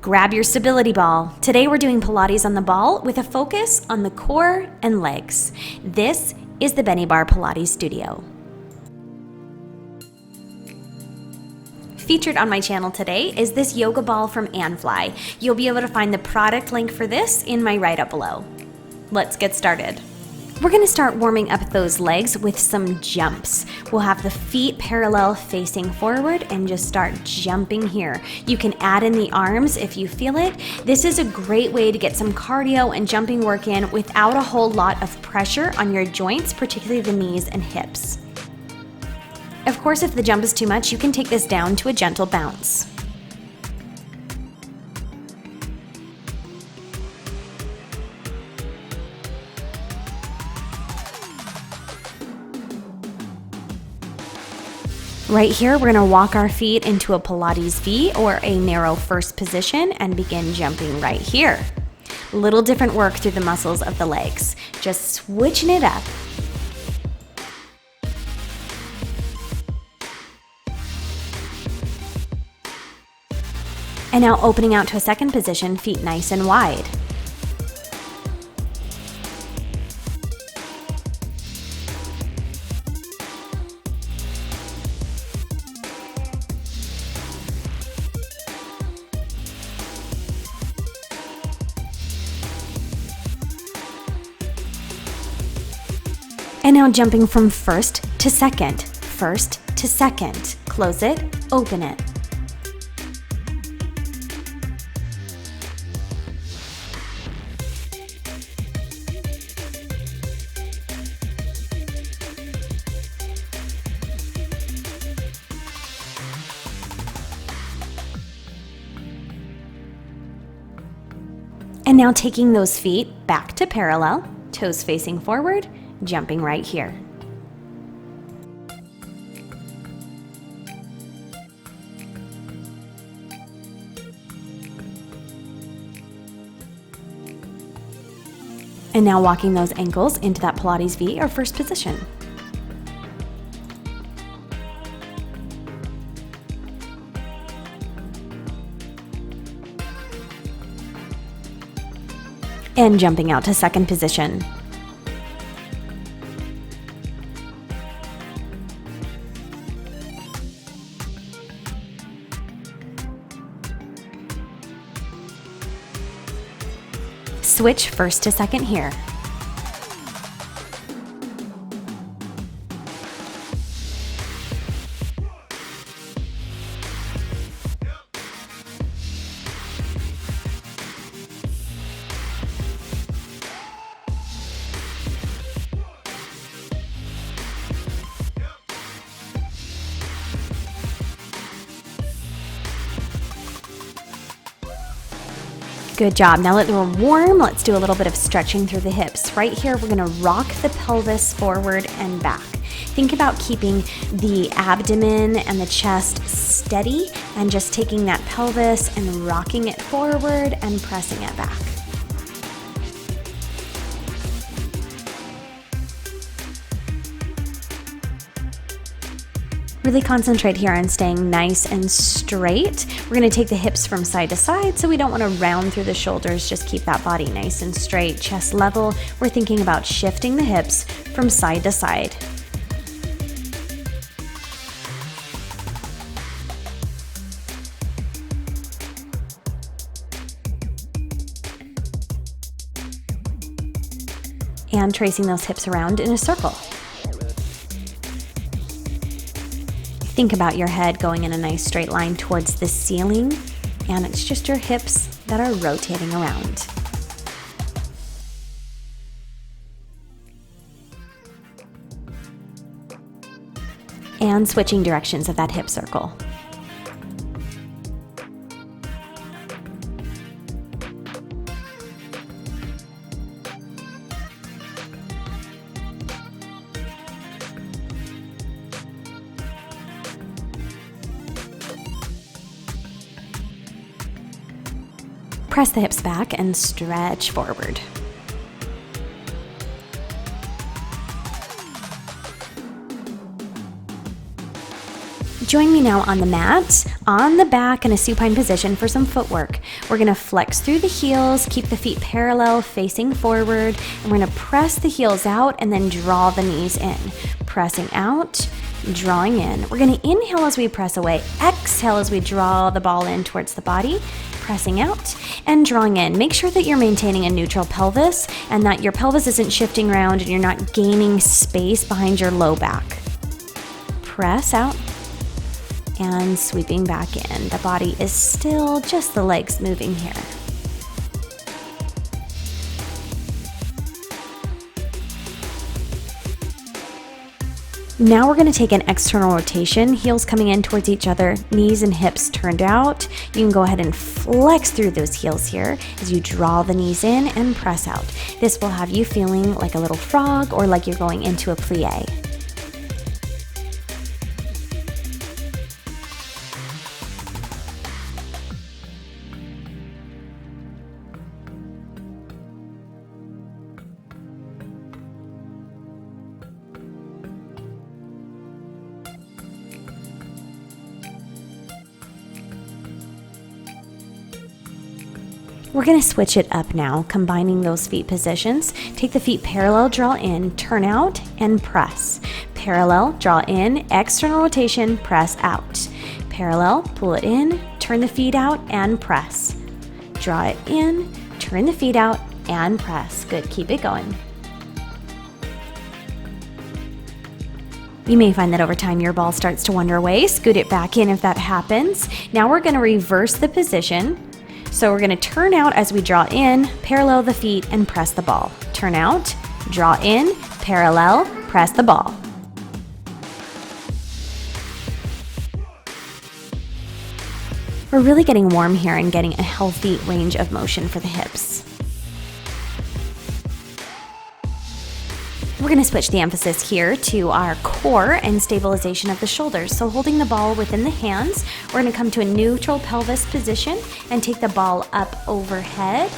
Grab your stability ball. Today we're doing Pilates on the ball with a focus on the core and legs. This is the Bennie Barre Pilates Studio. Featured on my channel today is this yoga ball from Fly. You'll be able to find the product link for this in my write-up below. Let's get started. We're going to start warming up those legs with some jumps. We'll have the feet parallel facing forward and just start jumping here. You can add in the arms if you feel it. This is a great way to get some cardio and jumping work in without a whole lot of pressure on your joints, particularly the knees and hips. Of course, if the jump is too much, you can take this down to a gentle bounce. Right here, we're going to walk our feet into a Pilates V or a narrow first position and begin jumping right here. A little different work through the muscles of the legs. Just switching it up. And now opening out to a second position, feet nice and wide. And now jumping from first to second, first to second. Close it, open it. And now taking those feet back to parallel, toes facing forward, jumping right here. And now walking those ankles into that Pilates V or first position. And jumping out to second position. Switch first to second here. Good job. Now that we're warm, let's do a little bit of stretching through the hips. Right here, we're going to rock the pelvis forward and back. Think about keeping the abdomen and the chest steady and just taking that pelvis and rocking it forward and pressing it back. Really concentrate here on staying nice and straight. We're going to take the hips from side to side, so we don't want to round through the shoulders. Just keep that body nice and straight, chest level. We're thinking about shifting the hips from side to side. And tracing those hips around in a circle. Think about your head going in a nice straight line towards the ceiling, and it's just your hips that are rotating around. And switching directions of that hip circle. Press the hips back and stretch forward. Join me now on the mat, on the back in a supine position for some footwork. We're gonna flex through the heels, keep the feet parallel, facing forward, and we're gonna press the heels out and then draw the knees in. Pressing out, drawing in. We're gonna inhale as we press away, exhale as we draw the ball in towards the body, pressing out and drawing in. Make sure that you're maintaining a neutral pelvis and that your pelvis isn't shifting around and you're not gaining space behind your low back. Press out and sweeping back in. The body is still, just the legs moving here. Now we're going to take an external rotation, heels coming in towards each other, knees and hips turned out. You can go ahead and flex through those heels here as you draw the knees in and press out. This will have you feeling like a little frog or like you're going into a plie. We're going to switch it up now, combining those feet positions. Take the feet parallel, draw in, turn out, and press. Parallel, draw in, external rotation, press out. Parallel, pull it in, turn the feet out, and press. Draw it in, turn the feet out, and press. Good, keep it going. You may find that over time your ball starts to wander away. Scoot it back in if that happens. Now we're going to reverse the position. So we're going to turn out as we draw in, parallel the feet, and press the ball. Turn out, draw in, parallel, press the ball. We're really getting warm here and getting a healthy range of motion for the hips. We're going to switch the emphasis here to our core and stabilization of the shoulders. So holding the ball within the hands, we're going to come to a neutral pelvis position and take the ball up overhead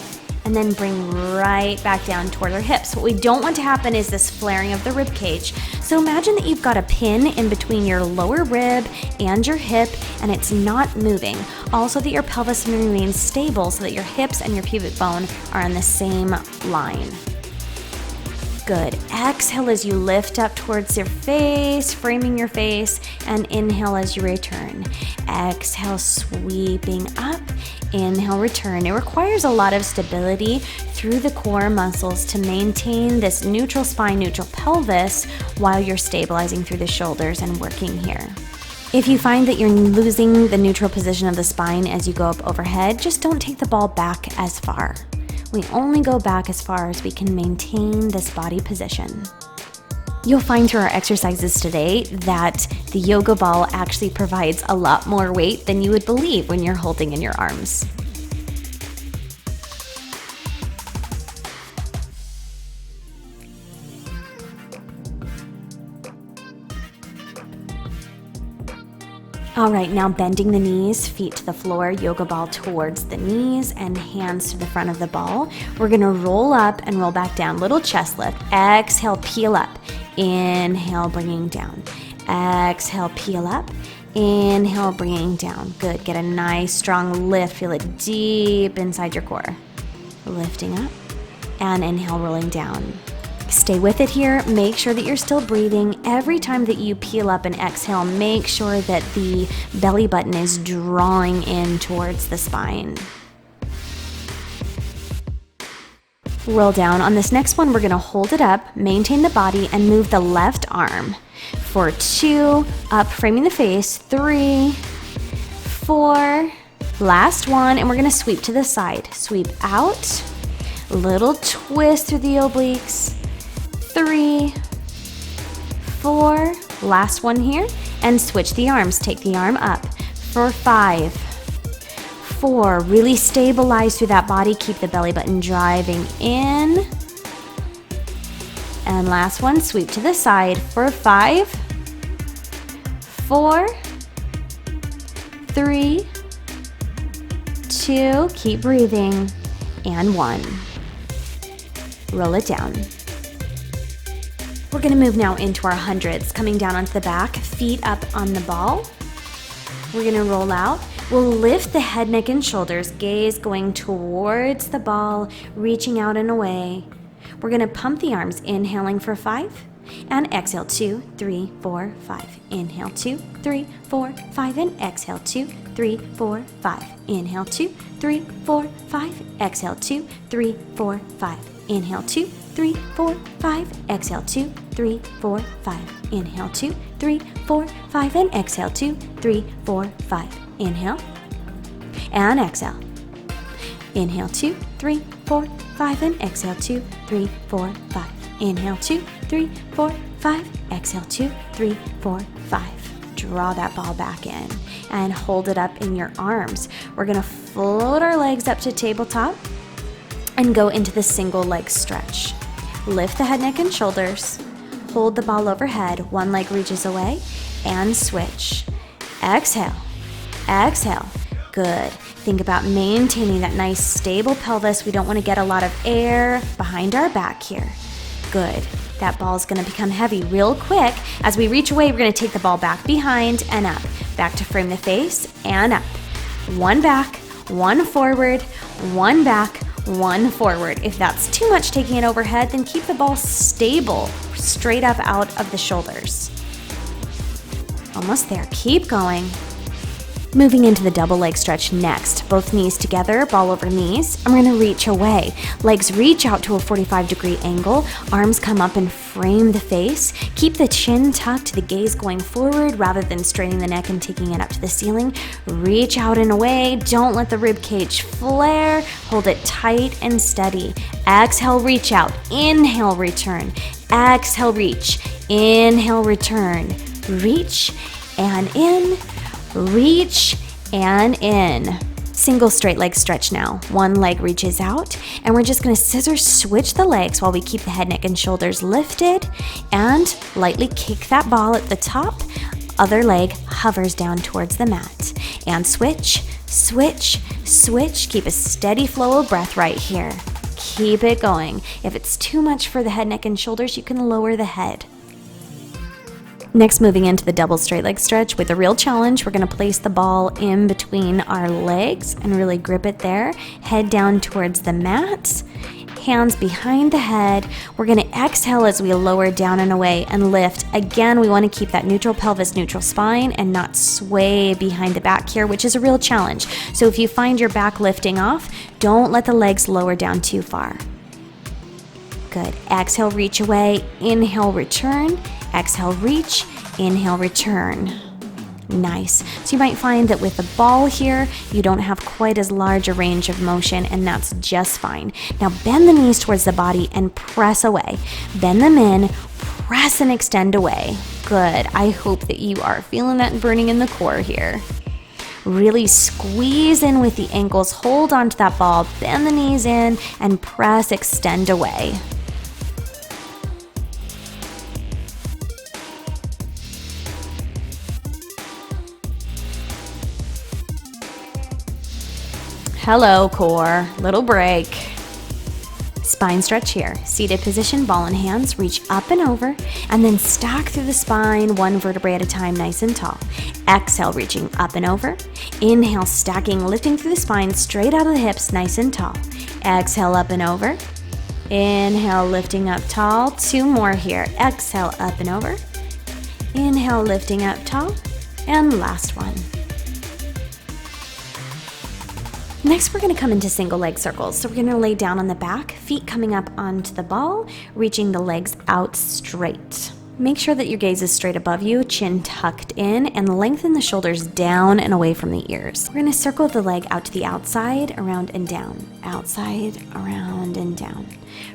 and then bring right back down toward our hips. What we don't want to happen is this flaring of the rib cage. So imagine that you've got a pin in between your lower rib and your hip and it's not moving. Also that your pelvis remains stable so that your hips and your pubic bone are on the same line. Good. Exhale as you lift up towards your face, framing your face, and inhale as you return. Exhale, sweeping up. Inhale, return. It requires a lot of stability through the core muscles to maintain this neutral spine, neutral pelvis while you're stabilizing through the shoulders and working here. If you find that you're losing the neutral position of the spine as you go up overhead, just don't take the ball back as far. We only go back as far as we can maintain this body position. You'll find through our exercises today that the yoga ball actually provides a lot more weight than you would believe when you're holding in your arms. All right, now bending the knees, feet to the floor, yoga ball towards the knees and hands to the front of the ball. We're gonna roll up and roll back down, little chest lift. Exhale, peel up. Inhale, bringing down. Exhale, peel up. Inhale, bringing down. Good, get a nice strong lift. Feel it deep inside your core. Lifting up and inhale, rolling down. Stay with it here. Make sure that you're still breathing. Every time that you peel up and exhale, make sure that the belly button is drawing in towards the spine. Roll down. On this next one, we're going to hold it up, maintain the body, and move the left arm. For 2, up, framing the face. 3, 4, last one, and we're going to sweep to the side. Sweep out, little twist through the obliques. 3, 4, last one here, and switch the arms. Take the arm up for 5, 4, really stabilize through that body. Keep the belly button driving in. And last one, sweep to the side for 5, 4, 3, 2, keep breathing, and 1. Roll it down. We're gonna move now into our hundreds, coming down onto the back, feet up on the ball, We're gonna roll out. We'll lift the head, neck, and shoulders, gaze going towards the ball, reaching out and away. We're gonna pump the arms, inhaling for 5, and exhale 2, 3, 4, 5. Inhale 2, 3, 4, 5, and exhale 2, 3, 4, 5. Inhale 2, 3, 4, 5. Exhale 2, 3, 4, 5. Inhale 2, 3, 4, 5. Exhale 2, 3, 4, 5. Inhale 2, 3, 4, 5, and exhale 2, 3, 4, 5. Inhale and exhale. Inhale 2, 3, 4, 5, and exhale 2, 3, 4, 5. Inhale 2, 3, 4, 5. Exhale 2, 3, 4, 5. Draw that ball back in and hold it up in your arms. We're gonna float our legs up to tabletop and go into the single leg stretch. Lift the head, neck, and shoulders. Hold the ball overhead. One leg reaches away and switch. Exhale. Exhale. Good. Think about maintaining that nice stable pelvis. We don't want to get a lot of air behind our back here. Good. That ball is going to become heavy real quick. As we reach away, we're going to take the ball back behind and up. Back to frame the face and up. One back, one forward, one back, one forward. If that's too much taking it overhead, then keep the ball stable, straight up out of the shoulders. Almost there. Keep going. Moving into the double leg stretch next. Both knees together, ball over knees. I'm gonna reach away. Legs reach out to a 45-degree angle. Arms come up and frame the face. Keep the chin tucked, the gaze going forward rather than straining the neck and taking it up to the ceiling. Reach out and away. Don't let the rib cage flare. Hold it tight and steady. Exhale, reach out. Inhale, return. Exhale, reach. Inhale, return. Reach and in. Reach and in. Single straight leg stretch now. One leg reaches out, and we're just gonna scissor switch the legs while we keep the head, neck, and shoulders lifted, and lightly kick that ball at the top. Other leg hovers down towards the mat. And switch, switch, switch. Keep a steady flow of breath right here. Keep it going. If it's too much for the head, neck, and shoulders, you can lower the head. Next, moving into the double straight leg stretch with a real challenge. We're gonna place the ball in between our legs and really grip it there. Head down towards the mat, hands behind the head. We're gonna exhale as we lower down and away and lift. Again, we wanna keep that neutral pelvis, neutral spine, and not sway behind the back here, which is a real challenge. So if you find your back lifting off, don't let the legs lower down too far. Good. Exhale, reach away. Inhale, return. Exhale, reach. Inhale, return. Nice. So you might find that with the ball here, you don't have quite as large a range of motion, and that's just fine. Now bend the knees towards the body and press away. Bend them in, press and extend away. Good. I hope that you are feeling that burning in the core here. Really squeeze in with the ankles, hold onto that ball, bend the knees in, and press, extend away. Hello, core. Little break. Spine stretch here. Seated position, ball in hands, reach up and over, and then stack through the spine, one vertebrae at a time, nice and tall. Exhale, reaching up and over. Inhale, stacking, lifting through the spine, straight out of the hips, nice and tall. Exhale, up and over. Inhale, lifting up tall. Two more here. Exhale, up and over. Inhale, lifting up tall. And last one. Next, we're gonna come into single leg circles. So we're gonna lay down on the back, feet coming up onto the ball, reaching the legs out straight. Make sure that your gaze is straight above you, chin tucked in, and lengthen the shoulders down and away from the ears. We're gonna circle the leg out to the outside, around and down. Outside, around and down.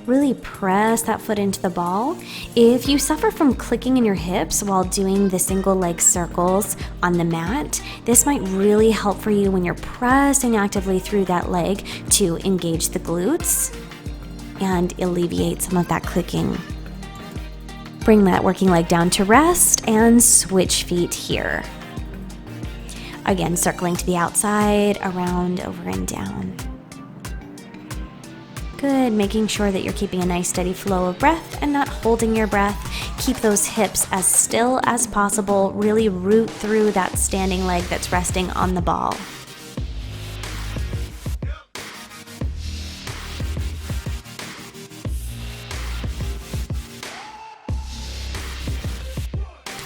Really press that foot into the ball. If you suffer from clicking in your hips while doing the single leg circles on the mat, this might really help for you when you're pressing actively through that leg to engage the glutes and alleviate some of that clicking. Bring that working leg down to rest and switch feet here. Again, circling to the outside, around, over, and down. Good, making sure that you're keeping a nice steady flow of breath and not holding your breath. Keep those hips as still as possible. Really root through that standing leg that's resting on the ball.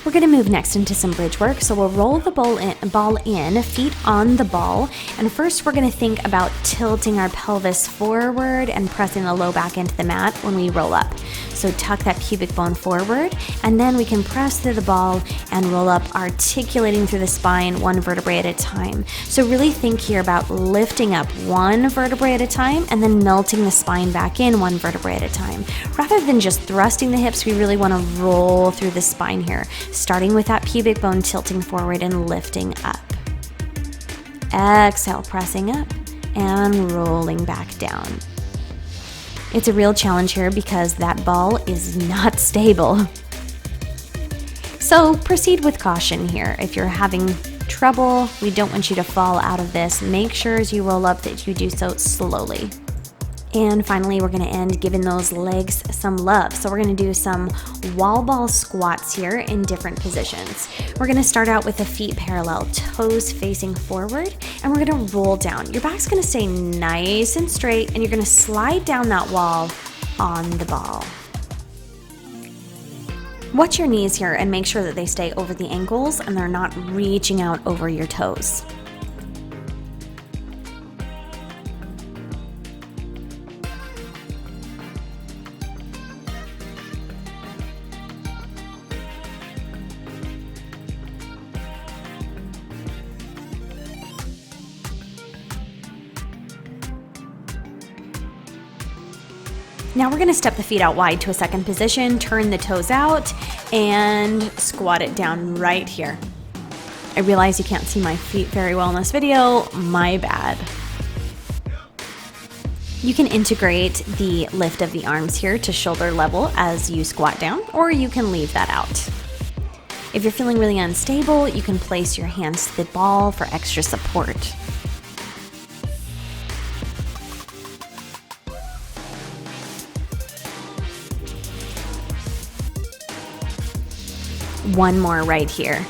We're going to move next into some bridge work, so we'll roll the ball in, feet on the ball, and first we're going to think about tilting our pelvis forward and pressing the low back into the mat when we roll up. So tuck that pubic bone forward, and then we can press through the ball and roll up, articulating through the spine one vertebrae at a time. So really think here about lifting up one vertebrae at a time and then melting the spine back in one vertebrae at a time. Rather than just thrusting the hips, we really want to roll through the spine here, starting with that pubic bone tilting forward and lifting up. Exhale, pressing up and rolling back down. It's a real challenge here because that ball is not stable. So proceed with caution here. If you're having trouble, we don't want you to fall out of this. Make sure as you roll up that you do so slowly. And finally, we're going to end giving those legs some love. So we're going to do some wall ball squats here in different positions. We're going to start out with the feet parallel, toes facing forward, and we're going to roll down. Your back's going to stay nice and straight, and you're going to slide down that wall on the ball. Watch your knees here and make sure that they stay over the ankles and they're not reaching out over your toes. Now we're going to step the feet out wide to a second position, turn the toes out, and squat it down right here. I realize you can't see my feet very well in this video, my bad. You can integrate the lift of the arms here to shoulder level as you squat down, or you can leave that out. If you're feeling really unstable, you can place your hands to the ball for extra support. One more right here.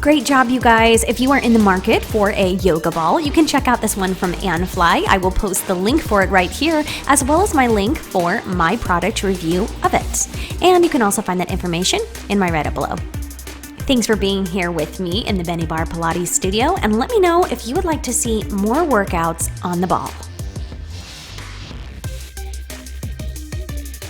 Great job, you guys. If you are in the market for a yoga ball, you can check out this one from Fly. I will post the link for it right here, as well as my link for my product review of it. And you can also find that information in my write-up below. Thanks for being here with me in the Bennie Barre Pilates studio, and let me know if you would like to see more workouts on the ball.